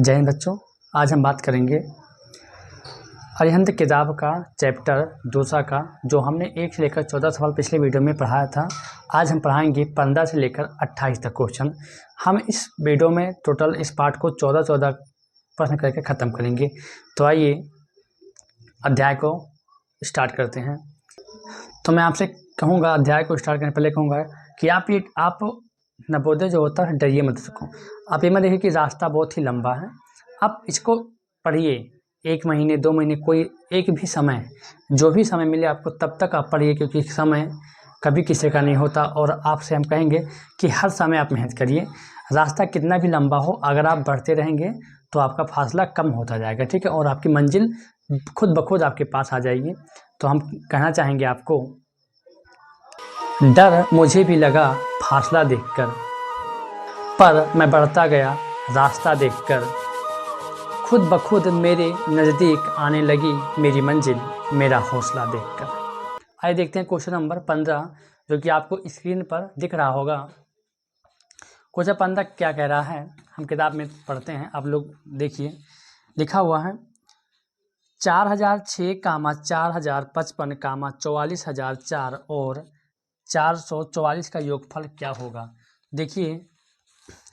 जय हिंद बच्चों। आज हम बात करेंगे अरिहंत किताब का चैप्टर दूसरा का, जो हमने 1 से लेकर 14 सवाल पिछले वीडियो में पढ़ाया था। आज हम पढ़ाएंगे 15 से लेकर 28 तक क्वेश्चन। हम इस वीडियो में टोटल इस पार्ट को 14 प्रश्न करके ख़त्म करेंगे। तो आइए अध्याय को स्टार्ट करते हैं। तो मैं आपसे कहूँगा, अध्याय को स्टार्ट करने पहले कहूँगा कि आप नवोदय जो होता है डरिए मत इसको। आप ये मत देखिए कि रास्ता बहुत ही लंबा है। आप इसको पढ़िए 1 महीने 2 महीने, कोई एक भी समय, जो भी समय मिले आपको तब तक आप पढ़िए, क्योंकि समय कभी किसी का नहीं होता। और आपसे हम कहेंगे कि हर समय आप मेहनत करिए। रास्ता कितना भी लंबा हो, अगर आप बढ़ते रहेंगे तो आपका फासला कम होता जाएगा, ठीक है, और आपकी मंजिल खुद ब खुद आपके पास आ जाएगी। तो हम कहना चाहेंगे आपको, डर मुझे भी लगा फासला देखकर, पर मैं बढ़ता गया रास्ता देखकर, खुद ब खुद मेरे नज़दीक आने लगी मेरी मंजिल, मेरा हौसला देखकर। आइए देखते हैं क्वेश्चन नंबर 15, जो कि आपको स्क्रीन पर दिख रहा होगा। क्वेश्चन 15 क्या कह रहा है, हम किताब में पढ़ते हैं, आप लोग देखिए। लिखा हुआ है 4006, 4055, 44,004 और 444 का योगफल क्या होगा। देखिए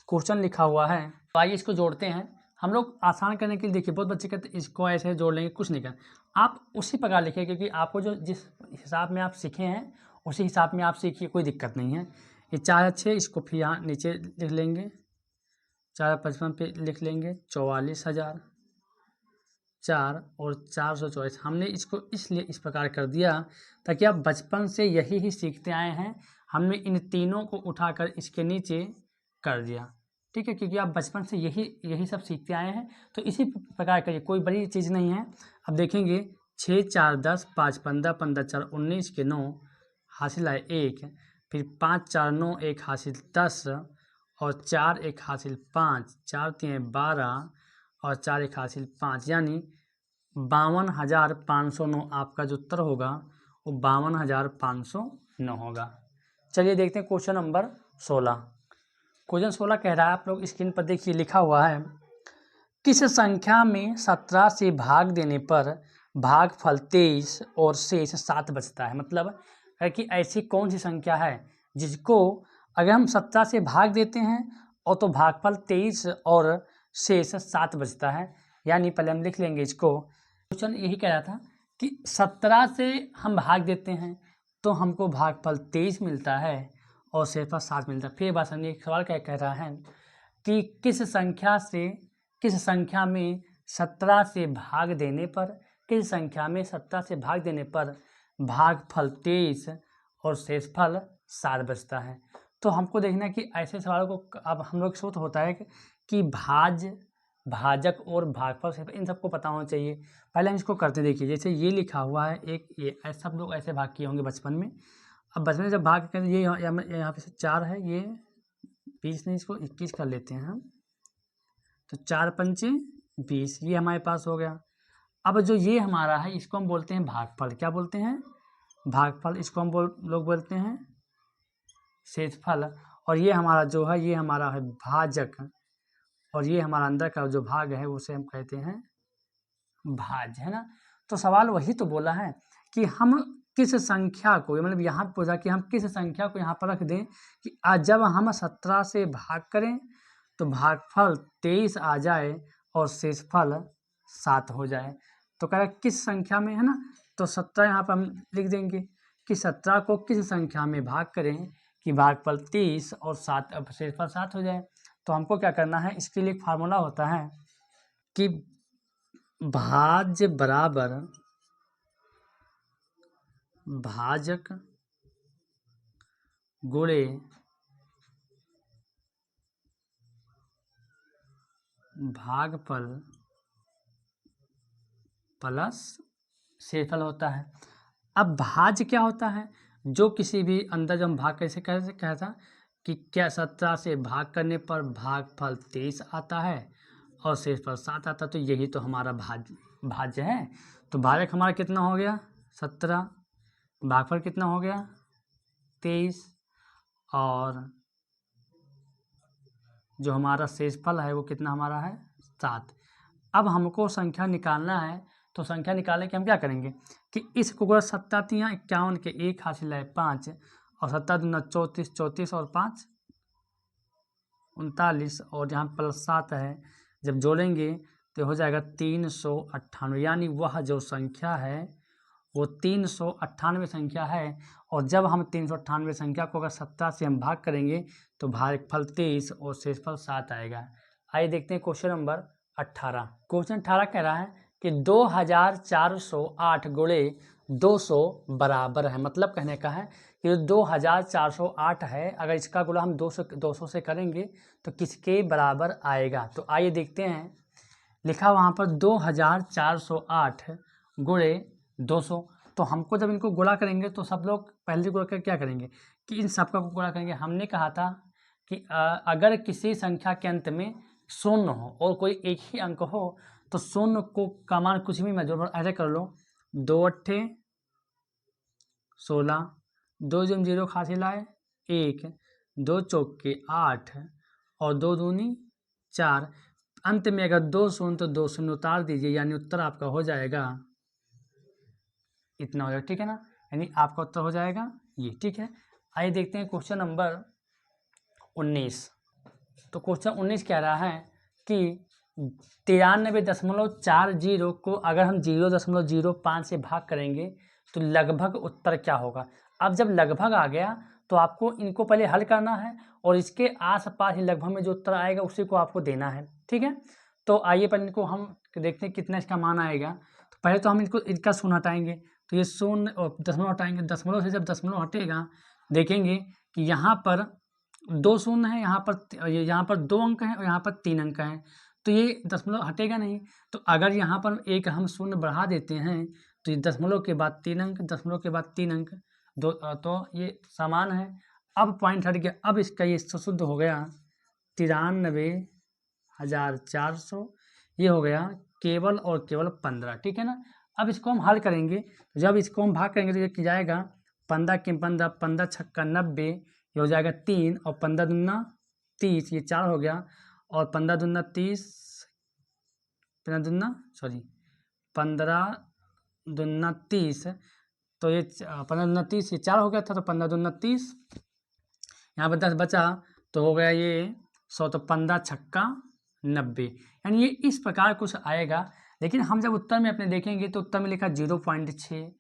क्वेश्चन लिखा हुआ है, तो आइए इसको जोड़ते हैं। हम लोग आसान करने के लिए, देखिए बहुत बच्चे कहते हैं इसको ऐसे जोड़ लेंगे, कुछ नहीं करना। आप उसी प्रकार लिखिए, क्योंकि आपको जो जिस हिसाब में आप सीखे हैं उसी हिसाब में आप सीखिए, कोई दिक्कत नहीं है। ये 4 6, इसको फिर यहाँ नीचे लिख लेंगे, 455 पे लिख लेंगे 44,004 और 444। हमने इसको इसलिए इस प्रकार कर दिया ताकि आप बचपन से यही सीखते आए हैं। हमने इन तीनों को उठाकर इसके नीचे कर दिया, ठीक है, क्योंकि आप बचपन से यही सब सीखते आए हैं। तो इसी प्रकार करिए, कोई बड़ी चीज़ नहीं है। अब देखेंगे 6 4 10, 5 15, 15 4 19 के 9 हासिल आए 1, फिर 5 4 9 1 हासिल 10 और 4 1 हासिल 5, 4 3 12 और 4 1 हासिल 5, यानी 52,509 आपका जो उत्तर होगा वो 52,509 होगा। चलिए देखते हैं क्वेश्चन नंबर 16। क्वेश्चन 16 कह रहा है, आप लोग स्क्रीन पर देखिए, लिखा हुआ है किस संख्या में 17 से भाग देने पर भागफल 23 और शेष 7 बचता है। मतलब है कि ऐसी कौन सी संख्या है जिसको अगर हम 17 से भाग देते हैं और तो भागफल 23 और शेष 7 बचता है। यानी पहले हम लिख लेंगे इसको। क्वेश्चन यही कह रहा था कि 17 से हम भाग देते हैं तो हमको भागफल 23 मिलता है और शेषफल 7 मिलता है। फिर बात समझिए, एक सवाल क्या कह रहा है कि किस संख्या में 17 से भाग देने पर, किस संख्या में 17 से भाग देने पर भागफल 23 और शेषफल 7 बचता है। तो हमको देखना कि ऐसे सवालों को अब हम लोग सोच होता है कि भाजक और भागफल शेषफल इन सबको पता होना चाहिए। पहले हम इसको करते देखिए, जैसे ये लिखा हुआ है एक, ये सब लोग ऐसे भाग किए होंगे बचपन में। अब बचपन में जब भाग करते ये यहाँ पे से 4 है, ये 20 नहीं, इसको 21 कर लेते हैं हम। तो 4 पंचे 20, ये हमारे पास हो गया। अब जो ये हमारा है इसको हम बोलते हैं भागफल। क्या बोलते हैं? भागफल। इसको हम लोग बोलते हैं शेषफल। और ये हमारा जो है, ये हमारा है भाजक, और ये हमारा अंदर का जो भाग है उसे हम कहते हैं भाज्य, है ना। तो सवाल वही तो बोला है कि हम किस संख्या को, मतलब यहाँ पूछा कि हम किस संख्या को यहाँ पर रख दें कि आज जब हम 17 से भाग करें तो भागफल 23 आ जाए और शेषफल 7 हो जाए। तो कह रहा किस संख्या में, है ना। तो 17 यहाँ पर हम लिख देंगे कि 17 को किस संख्या में भाग करें कि भागफल 23 और 7 शेषफल 7 हो जाए। तो हमको क्या करना है, इसके लिए एक फार्मूला होता है कि भाज्य बराबर भाजक गुणे भागफल प्लस शेषफल होता है। अब भाज्य क्या होता है, जो किसी भी अंदर जब हम भाग कैसे कहता कि क्या 17 से भाग करने पर भागफल 23 आता है और शेषफल 7 आता है। तो यही तो हमारा भाज्य है। तो भाजक हमारा कितना हो गया 17, भागफल कितना हो गया 23, और जो हमारा शेषफल है वो कितना हमारा है 7। अब हमको संख्या निकालना है, तो संख्या निकालने के हम क्या करेंगे कि इस को 7 तियाँ 51 के 1 हासिल है 5 और 7 दूना 34, 34 और 5 39 और यहाँ प्लस 7 है, जब जोड़ेंगे तो हो जाएगा 398, यानी वह जो संख्या है वो 398 संख्या है। और जब हम 398 संख्या को अगर 17 से हम भाग करेंगे तो भागफल 23 और शेषफल 7 आएगा। आइए देखते हैं क्वेश्चन नंबर 18। क्वेश्चन 18 कह रहा है कि 2408 गुणे 200 बराबर है। मतलब कहने का है कि 2408 है, अगर इसका गुणा हम 200 से करेंगे तो किसके बराबर आएगा। तो आइए देखते हैं, लिखा वहाँ पर 2408 गुणे 200। तो हमको जब इनको गुणा करेंगे तो सब लोग पहले गुणा कर क्या करेंगे कि इन सबका को गुणा करेंगे। हमने कहा था कि अगर किसी संख्या के अंत में शून्य हो और कोई एक ही अंक हो तो शून्य को का मान कुछ भी मैं जोड़ ऐसे कर लो, 2 अट्ठे 16, 2 जम 0 खासी लाए 1, 2 चौके 8 और 2 दूनी 4। अंत में अगर 2 शून्य तो 2 शून्य उतार दीजिए, यानी उत्तर आपका हो जाएगा इतना हो जाएगा। ठीक है ना, यानी आपका उत्तर हो जाएगा ये। ठीक है, आइए देखते हैं क्वेश्चन नंबर 19। तो क्वेश्चन 19 कह रहा है कि 93.40 को अगर हम 0.05 से भाग करेंगे तो लगभग उत्तर क्या होगा। अब जब लगभग आ गया तो आपको इनको पहले हल करना है और इसके आसपास ही लगभग में जो उत्तर आएगा उसी को आपको देना है। ठीक है, तो आइए पहले इनको हम देखते हैं कितना इसका मान आएगा। तो पहले तो हम इनको इनका शून्य हटाएंगे, तो ये शून्य और दशमलव हटाएंगे। दशमलव से जब दशमलव हटेगा देखेंगे कि यहाँ पर 2 शून्य है, यहाँ पर 2 अंक हैं और यहाँ पर 3 अंक हैं, तो ये दशमलव हटेगा नहीं। तो अगर यहाँ पर एक हम शून्य बढ़ा देते हैं तो ये दशमलव के बाद 3 अंक, दशमलव के बाद 3 अंक दो, तो ये समान है। अब पॉइंट हट गया, अब इसका ये शुद्ध हो गया 93,400, ये हो गया केवल और केवल 15। ठीक है ना, अब इसको हम हल करेंगे, जब इसको हम भाग करेंगे तो ये जाएगा 15 के 15, 15 छक्का 90, ये हो जाएगा 3 और 15 दूना 30, ये 4 हो गया और 15 दूना 30, 15 दूना 30, तो ये 15 दूना 30, ये 4 हो गया था, तो 15 दूना 30, यहाँ पर 10 बचा तो हो गया ये 100, तो 15 छक्का 90, यानी ये इस प्रकार कुछ आएगा। लेकिन हम जब उत्तर में अपने देखेंगे तो उत्तर में लिखा 0.6,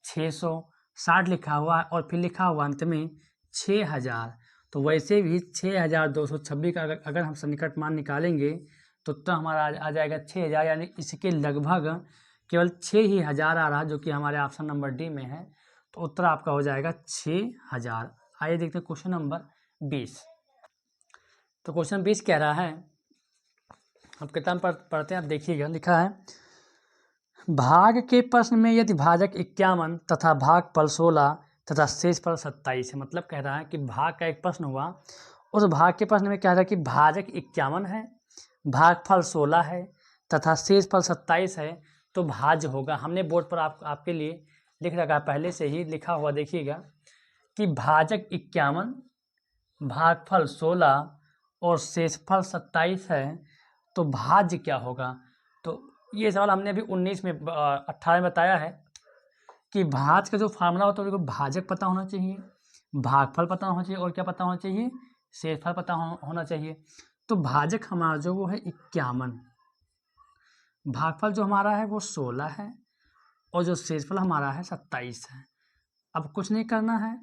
660 लिखा हुआ है और फिर लिखा हुआ अंत में 6000। तो वैसे भी 6226 का अगर हम सन्निकट मान निकालेंगे तो उत्तर हमारा आ जाएगा 6000, यानी इसके लगभग केवल 6000 आ रहा, जो कि हमारे ऑप्शन नंबर डी में है। तो उत्तर आपका हो जाएगा 6000। आइए देखते हैं क्वेश्चन नंबर 20। तो क्वेश्चन 20 कह रहा है, अब किताब पढ़ते हैं, आप देखिएगा, लिखा है भाग के प्रश्न में यदि भाजक 51 तथा भागफल 16 तथा शेषफल 27 है। मतलब कह रहा है कि भाग का एक प्रश्न हुआ, उस भाग के प्रश्न में कह रहा है कि भाजक 51 है, भागफल 16 है तथा शेषफल 27 है, तो भाज्य होगा। हमने बोर्ड पर आपके लिए लिख रखा, पहले से ही लिखा हुआ, देखिएगा कि भाजक 51, भागफल 16 और शेषफल 27 है, तो भाज्य क्या होगा। तो ये सवाल हमने अभी 19 में 18 में बताया है कि भाज्य का जो फार्मूला होता है उसको भाजक पता होना चाहिए, भागफल पता होना चाहिए और क्या पता होना चाहिए, शेषफल पता होना चाहिए। तो भाजक हमारा जो वो है 51, भागफल जो हमारा है वो 16 है और जो शेषफल हमारा है 27 है। अब कुछ नहीं करना है,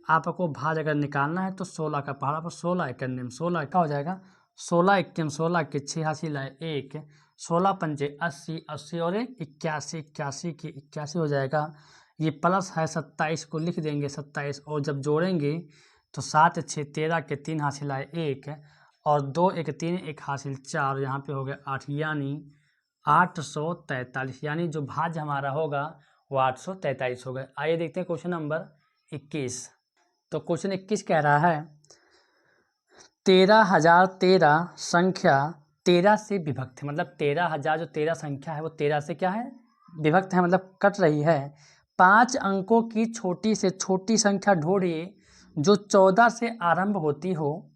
आपको भाज अगर निकालना है तो 16 का पहाड़ा पर 16 1 16 का हो जाएगा, 16 1 16 के 86 लाए 1, 16 पंचे 80, 80 और 81, 81 की 81 हो जाएगा। ये प्लस है 27 को लिख देंगे 27, और जब जोड़ेंगे तो 7 6 13 के 3 हासिल आए 1 और 2 1 3 1 हासिल 4, यहाँ पे हो गया 8, यानी 843, यानी जो भाज्य हमारा होगा वो 843 होगा। आइए देखते हैं क्वेश्चन नंबर 21। तो क्वेश्चन 21 कह रहा है 13,013 संख्या 13 से विभक्त है। मतलब 13,000 जो 13 संख्या है वो 13 से क्या है, विभक्त है, मतलब कट रही है। 5 अंकों की छोटी से छोटी संख्या ढूंढिए जो 14 से आरंभ होती हो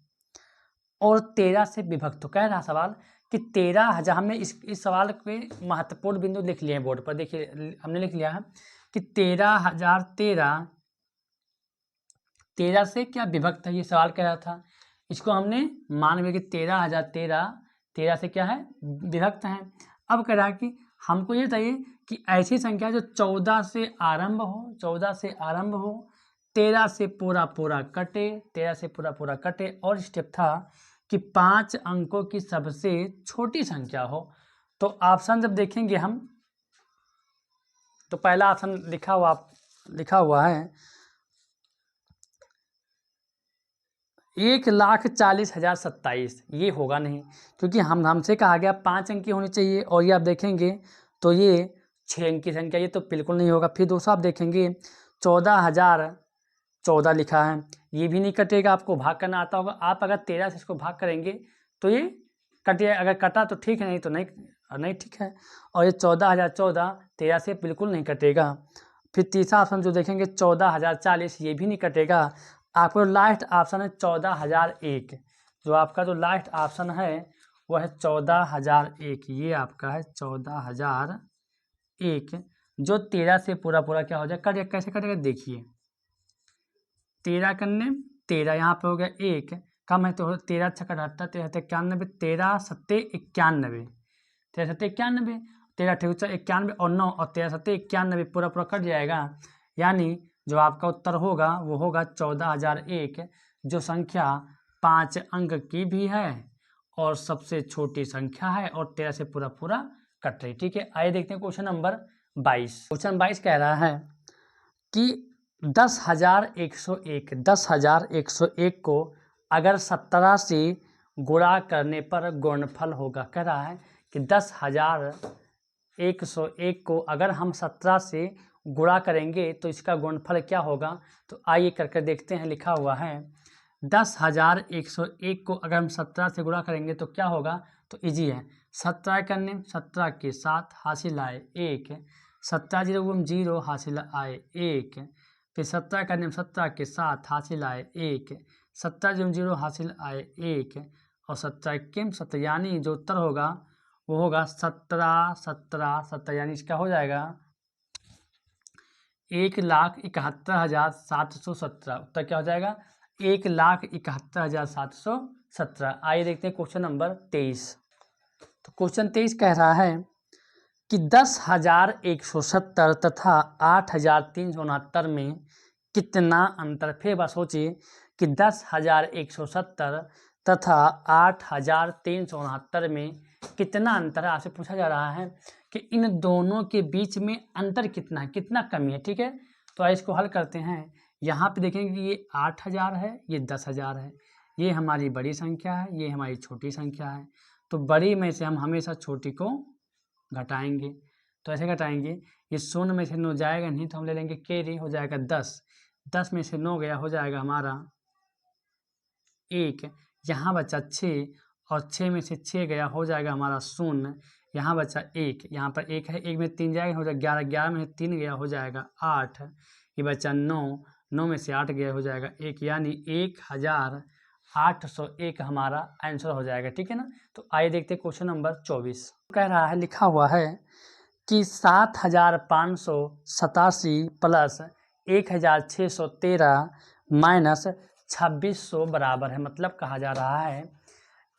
और 13 से विभक्त हो। कह रहा सवाल कि 13,000, हमने इस सवाल के महत्वपूर्ण बिंदु लिख लिए हैं बोर्ड पर। देखिए हमने लिख लिया है कि 13,013 13 से क्या विभक्त है, ये सवाल कह रहा था। इसको हमने मान लिया कि 13,013 13 से क्या है, विभक्त है। अब कह रहा है कि हमको ये चाहिए कि ऐसी संख्या जो 14 से आरंभ हो, 14 से आरंभ हो, 13 से पूरा पूरा कटे, 13 से पूरा पूरा कटे, और स्टेप था कि 5 अंकों की सबसे छोटी संख्या हो। तो ऑप्शन जब देखेंगे हम, तो पहला ऑप्शन लिखा हुआ है 1,40,027। ये होगा नहीं, क्योंकि हमसे कहा गया 5 अंक की होनी चाहिए, और ये आप देखेंगे तो ये 6 अंक की संख्या, ये तो बिल्कुल नहीं होगा। फिर दूसरा आप देखेंगे 14,014 लिखा है, ये भी नहीं कटेगा। आपको भाग करना आता होगा, आप अगर 13 से इसको भाग करेंगे तो ये कटे, अगर कटा तो ठीक है, नहीं तो नहीं ठीक है। और ये 14,014 13 से बिल्कुल नहीं कटेगा। फिर तीसरा ऑप्शन जो देखेंगे 14,040, ये भी नहीं कटेगा। आपको लास्ट ऑप्शन है 14,001, जो आपका जो लास्ट ऑप्शन है वो है 14,001। ये आपका है 14,001, जो 13 से पूरा पूरा क्या हो जाए, कटेगा। कैसे कटेगा देखिए, 13 करने 13, यहाँ पे हो गया 1, कम है तो 13 छक्का 78, 13 91, 13 सत्ते 91, 13 सत्ते 91, 13 ठेकुचा 91 और 9, और 13 सत्ते 91 पूरा पूरा कट जाएगा। यानी जो आपका उत्तर होगा वो होगा 14,001, जो संख्या 5 अंक की भी है और सबसे छोटी संख्या है, और 13 से पूरा पूरा कट रही। ठीक है, आइए देखते हैं क्वेश्चन नंबर 22। क्वेश्चन 22 कह रहा है कि 10,101 को अगर 17 से गुणा करने पर गुणनफल होगा। कह रहा है कि 10,101 को अगर हम 17 से गुणा करेंगे तो इसका गुणनफल क्या होगा। तो आइए करके देखते हैं। लिखा हुआ है 10,101 को अगर हम 17 से गुणा करेंगे तो क्या होगा। तो इजी है, 17 करने 17 के साथ हासिल आए 1, 17 0 0 हासिल आए 1, फिर 17 करने 17 के साथ हासिल आए 1, 17 0 0 हासिल आए 1, और 17 के 17, यानी जो उत्तर होगा वो होगा 17 17 17, यानी इसका हो जाएगा 1,71,717। उत्तर क्या हो जाएगा, 1,71,717। आइए देखते हैं क्वेश्चन नंबर 23। तो क्वेश्चन 23 कह रहा है कि 10,170 तथा 8,369 में कितना अंतर। फिर बात सोचिए कि 10,170 तथा 8,369 में कितना अंतर है। आपसे पूछा जा रहा है कि इन दोनों के बीच में अंतर कितना है, कितना कमी है। ठीक है, तो आइए इसको हल करते हैं। यहाँ पे देखेंगे कि ये 8,000 है, ये 10,000 है, ये हमारी बड़ी संख्या है, ये हमारी छोटी संख्या है। तो बड़ी में से हम हमेशा छोटी को घटाएंगे। तो ऐसे घटाएंगे, ये 0 में से 9 जाएगा नहीं, तो हम ले लेंगे कैरी, हो जाएगा 10, 10 में से 9 गया, हो जाएगा हमारा 1, यहाँ बचा 6, और 6 में से 6 गया, हो जाएगा हमारा 0, यहाँ बचा 1, यहाँ पर 1 है, 1 में 3 जाएगा, हो जाएगा 11, 11 में से 3 गया, हो जाएगा 8, ये बचा 9, 9 में से 8 गया, हो जाएगा 1, यानी 1,801 हमारा आंसर हो जाएगा। ठीक है ना। तो आइए देखते हैं क्वेश्चन नंबर 24। कह रहा है, लिखा हुआ है कि 7,587 प्लस 1,613 माइनस 2,600 बराबर है। मतलब कहा जा रहा है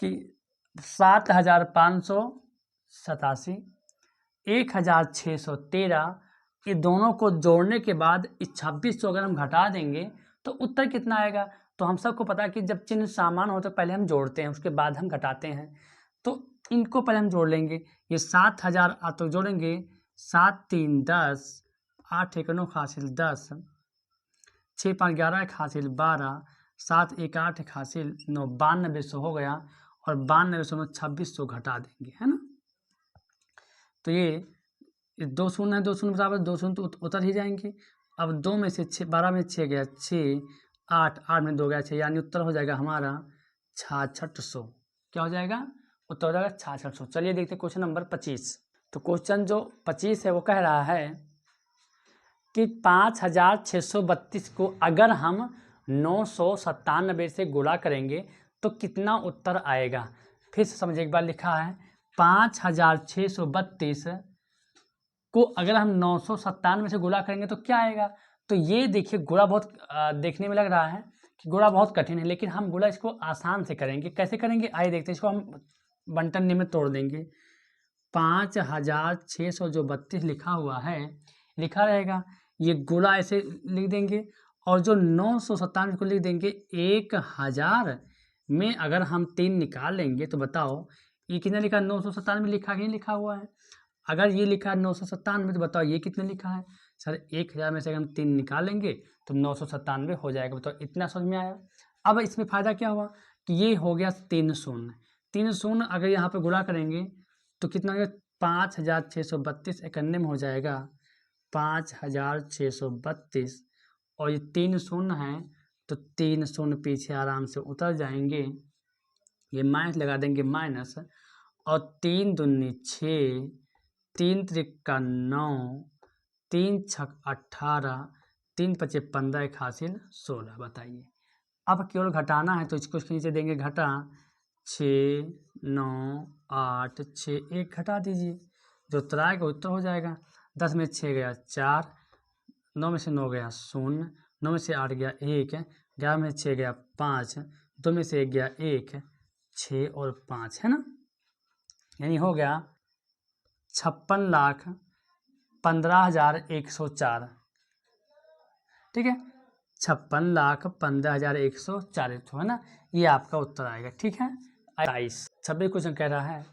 कि 7,587 1,613, ये दोनों को जोड़ने के बाद इस 2,600 अगर हम घटा देंगे तो उत्तर कितना आएगा। तो हम सबको पता है कि जब चिन्ह समान हो तो पहले हम जोड़ते हैं, उसके बाद हम घटाते हैं। तो इनको पहले हम जोड़ लेंगे। ये 7,000 तो जोड़ेंगे, 7 3 10, 8 1 9 हासिल 10, 6 5 11 1 हासिल 12, 7 1 8 1 हासिल 9, 9200 हो गया। और 9200 में 2,600 घटा देंगे, है ना। तो ये 2 शून्य है, 2 शून्य बराबर 2 शून्य तो उतर ही जाएंगे। अब 2 में से 6, 12 में 6 गया 6, 8 8 में 2 गया 6, यानी उत्तर हो जाएगा हमारा 6,600। क्या हो जाएगा, उत्तर हो जाएगा 6,600। चलिए देखते हैं क्वेश्चन नंबर 25। तो क्वेश्चन जो 25 है वो कह रहा है कि 5,632 को अगर हम 997 से गुणा करेंगे तो कितना उत्तर आएगा। फिर से समझिए, एक बार लिखा है 5632 को अगर हम 997 से गुणा करेंगे तो क्या आएगा। तो ये देखिए गुणा बहुत देखने में लग रहा है कि गुणा बहुत कठिन है, लेकिन हम गुणा इसको आसान से करेंगे। कैसे करेंगे आइए देखते हैं। इसको हम बंटन में तोड़ देंगे। 5632 लिखा हुआ है, लिखा रहेगा, ये गुणा ऐसे लिख देंगे और जो 997 को लिख देंगे। 1000 में अगर हम 3 निकाल लेंगे तो बताओ ये कितना लिखा है। 997 लिखा कि नहीं लिखा हुआ है। अगर ये लिखा है 997 तो बताओ ये कितने लिखा है। सर 1000 में से अगर हम 3 निकालेंगे तो 997 हो जाएगा। बताओ इतना समझ में आया। अब इसमें फ़ायदा क्या हुआ कि ये हो गया 3 शून्य। 3 शून्य अगर यहाँ पे गुणा करेंगे तो कितना हो गया 5632 इकन्ने में हो जाएगा 5632 और ये 3 शून्य है तो 3 शून्य पीछे आराम से उतर जाएंगे। ये माइनस लगा देंगे माइनस और 3 दूनी 6, 3 त्रिका 9, 3 छक 18, 3 पचे 15 एक हासिल 16। बताइए अब केवल घटाना है तो इसको इसके नीचे देंगे घटा 6 9 8 6 1 घटा दीजिए, जो उत्तर आएगा उत्तर हो जाएगा। 10 में 6 गया 4, 9 में से 9 गया 0, 9 में से 8 गया 1, 11 में से 6 गया 5, 2 में से 1 गया 1, 6 और 5 है ना, यानी हो गया 56,15,104। ठीक है, 56,15,104 तो है ना, ये आपका उत्तर आएगा। ठीक है, 26 क्वेश्चन कह रहा है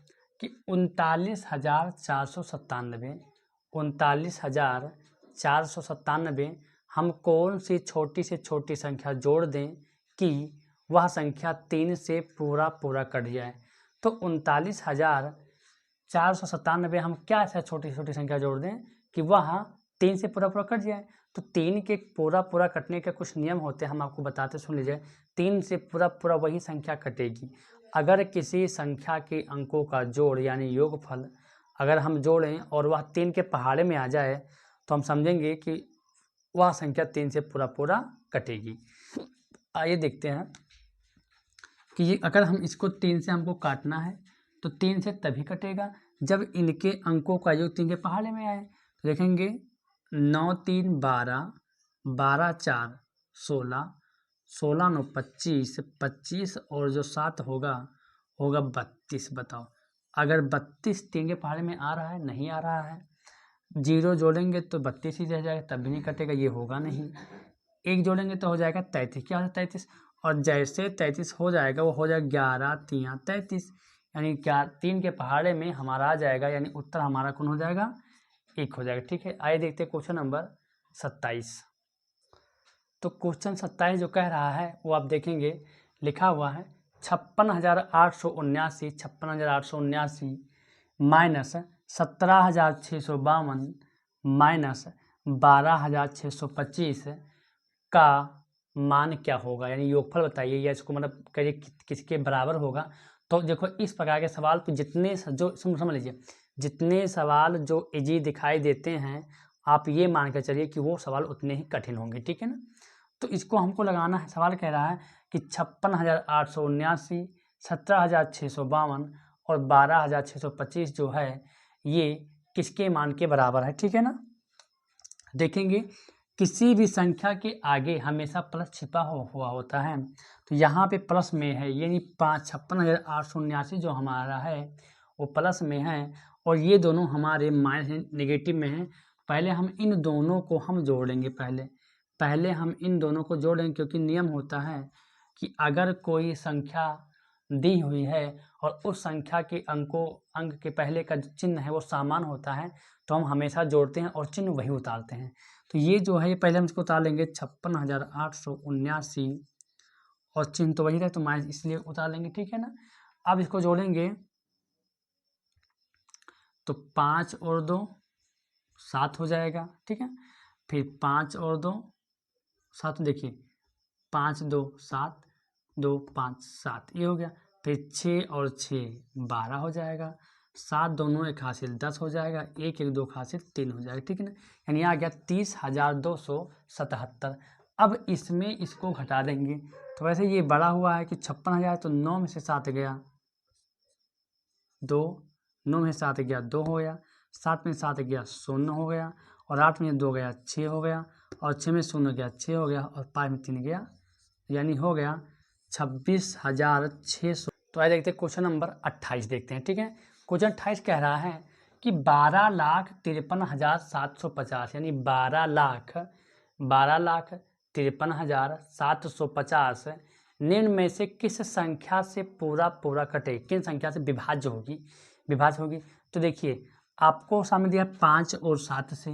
कि 39,497 हम कौन सी छोटी से छोटी संख्या जोड़ दें कि वह संख्या 3 से पूरा कट जाए। तो 39,497 हम क्या ऐसा छोटी छोटी संख्या जोड़ दें कि वह 3 से पूरा कट जाए। तो 3 के पूरा कटने के कुछ नियम होते हैं, हम आपको बताते सुन लीजिए। 3 से पूरा वही संख्या कटेगी। अगर किसी संख्या के अंकों का जोड़ यानी योगफल अगर हम जोड़ें और वह 3 के पहाड़े में आ जाए तो हम समझेंगे कि वह संख्या 3 से पूरा कटेगी। आइए देखते हैं कि ये अगर हम इसको 3 से हमको काटना है तो 3 से तभी कटेगा जब इनके अंकों का योग 3 के पहाड़े में आए। तो देखेंगे 9 3 12, 12 4 16, 16 9 25, 25 और जो 7 होगा 32। बताओ अगर 32 3 के पहाड़े में आ रहा है, नहीं आ रहा है। 0 जोड़ेंगे तो 32 ही रह जाएगा, तब भी नहीं कटेगा, ये होगा नहीं। 1 जोड़ेंगे तो हो जाएगा 33। क्या होता है 33, और जैसे 33 हो जाएगा वो हो जाएगा 11 3 33, यानी 3 के पहाड़े में हमारा आ जाएगा, यानी उत्तर हमारा कौन हो जाएगा 1 हो जाएगा। ठीक है, आइए देखते हैं क्वेश्चन नंबर 27। तो क्वेश्चन 27 जो कह रहा है वो आप देखेंगे लिखा हुआ है 56,879 माइनस 17,652 माइनस 12,625 का मान क्या होगा, यानी योगफल बताइए, या इसको मतलब करिए किसके बराबर होगा। तो देखो इस प्रकार के सवाल पे जितने जो समझ लीजिए, जितने सवाल जो इजी दिखाई देते हैं आप ये मान कर चलिए कि वो सवाल उतने ही कठिन होंगे। ठीक है ना, तो इसको हमको लगाना है। सवाल कह रहा है कि 56,879, 17,652 और 12,625 जो है ये किसके मान के बराबर है। ठीक है ना, देखेंगे किसी भी संख्या के आगे हमेशा प्लस छिपा हुआ होता है। तो यहाँ पे प्लस में है, यानी 56,879 जो हमारा है वो प्लस में है और ये दोनों हमारे माइनस नेगेटिव में है। पहले हम इन दोनों को हम जोड़ेंगे, पहले हम इन दोनों को जोड़ेंगे, क्योंकि नियम होता है कि अगर कोई संख्या दी हुई है और उस संख्या के अंक के पहले का चिन्ह है वो समान होता है तो हम हमेशा जोड़ते हैं और चिन्ह वही उतारते हैं। तो ये जो है ये पहले हम इसको उतार लेंगे 56,879 और चिन्ह तो वही रहे तो माइनस इसलिए उतार लेंगे। ठीक है ना, अब इसको जोड़ेंगे तो 5 और 2 7 हो जाएगा। ठीक है, फिर 5 और 2 7, देखिए 5 2 7, 2 5 7 ये हो गया। फिर 6 और 6 12 हो जाएगा, 7 दोनों एक हासिल 10 हो जाएगा, 1 1 2 हासिल 3 हो जाएगा। ठीक है ना, यानी आ गया 30,277। अब इसमें इसको घटा देंगे तो वैसे ये बड़ा हुआ है कि 56,000 तो 9 में से 7 गया 2, 9 में 7 गया 2 हो गया, 7 में 7 गया 0 हो गया, और 8 में 2 गया 6 हो गया, और 6 में 0 गया 6 हो गया, और 5 में 3 गया, यानी हो गया 26,600। तो आइए देखते हैं क्वेश्चन नंबर 28 देखते हैं। ठीक है, क्वेश्चन 28 कह रहा है कि 12,53,750 यानी 12,53,750 निम्न में से किस संख्या से पूरा कटे, किन संख्या से विभाज्य होगी। तो देखिए आपको सामने दिया 5 और 7 से,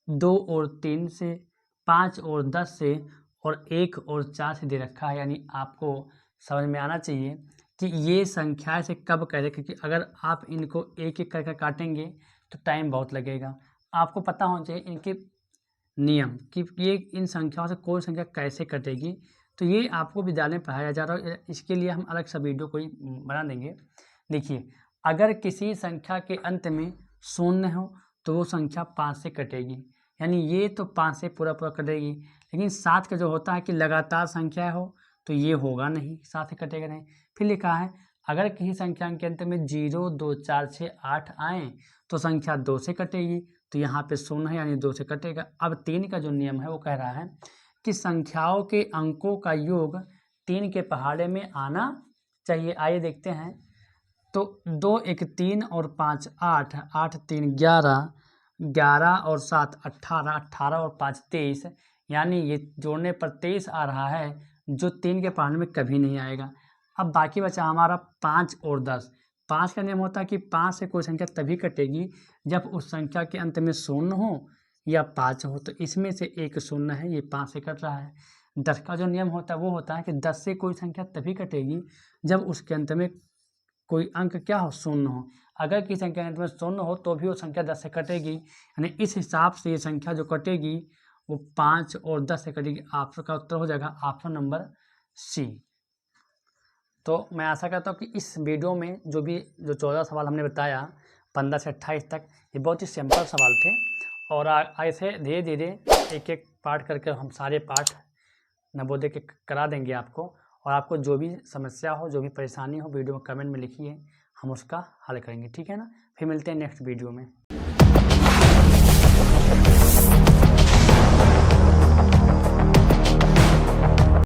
2 और 3 से, 5 और 10 से, और 1 और 4 से दे रखा है। यानी आपको समझ में आना चाहिए कि ये संख्या से कब करें, क्योंकि अगर आप इनको एक एक करके काटेंगे तो टाइम बहुत लगेगा। आपको पता होना चाहिए इनके नियम कि ये इन संख्याओं से कोई संख्या कैसे कटेगी। तो ये आपको विद्यालय में पढ़ाया जा रहा है, इसके लिए हम अलग सा वीडियो कोई बना देंगे। देखिए अगर किसी संख्या के अंत में 0 हो तो वो संख्या 5 से कटेगी, यानी ये तो 5 से पूरा कटेगी। लेकिन 7 का जो होता है कि लगातार संख्या हो तो ये होगा नहीं, 7 से कटेगा नहीं। फिर लिखा है अगर किसी संख्या के अंत में 0, 2, 4, 6, 8 आए तो संख्या 2 से कटेगी, तो यहाँ पे 0 है यानी 2 से कटेगा। अब 3 का जो नियम है वो कह रहा है कि संख्याओं के अंकों का योग 3 के पहाड़े में आना चाहिए। आइए देखते हैं। तो 2 1 3 और 5 8, 8 3 11, 11 और 7 18, 18 और 5 23, यानी ये जोड़ने पर 23 आ रहा है, जो 3 के पहाड़े में कभी नहीं आएगा। अब बाकी बचा हमारा 5 और 10। 5 का नियम होता है कि 5 से कोई संख्या तभी कटेगी जब उस संख्या के अंत में 0 हो या 5 हो, तो इसमें से एक 0 है, ये 5 से कट रहा है। 10 का जो नियम होता है वो होता है कि 10 से कोई संख्या तभी कटेगी जब उसके अंत में कोई अंक क्या हो, 0 हो। अगर किसी संख्या के अंत में 0 हो तो भी वो संख्या 10 से कटेगी, यानी इस हिसाब से ये संख्या जो कटेगी वो 5 और 10 से कटेगी। आपका उत्तर हो जाएगा ऑप्शन नंबर सी। तो मैं आशा करता हूँ कि इस वीडियो में जो 14 सवाल हमने बताया 15 से 28 तक, ये बहुत ही सिंपल सवाल थे, और ऐसे धीरे धीरे एक एक पार्ट करके हम सारे पार्ट नवोदय के करा देंगे आपको। और आपको जो भी समस्या हो, जो भी परेशानी हो, वीडियो में कमेंट में लिखिए, हम उसका हल करेंगे। ठीक है ना, फिर मिलते हैं नेक्स्ट वीडियो में।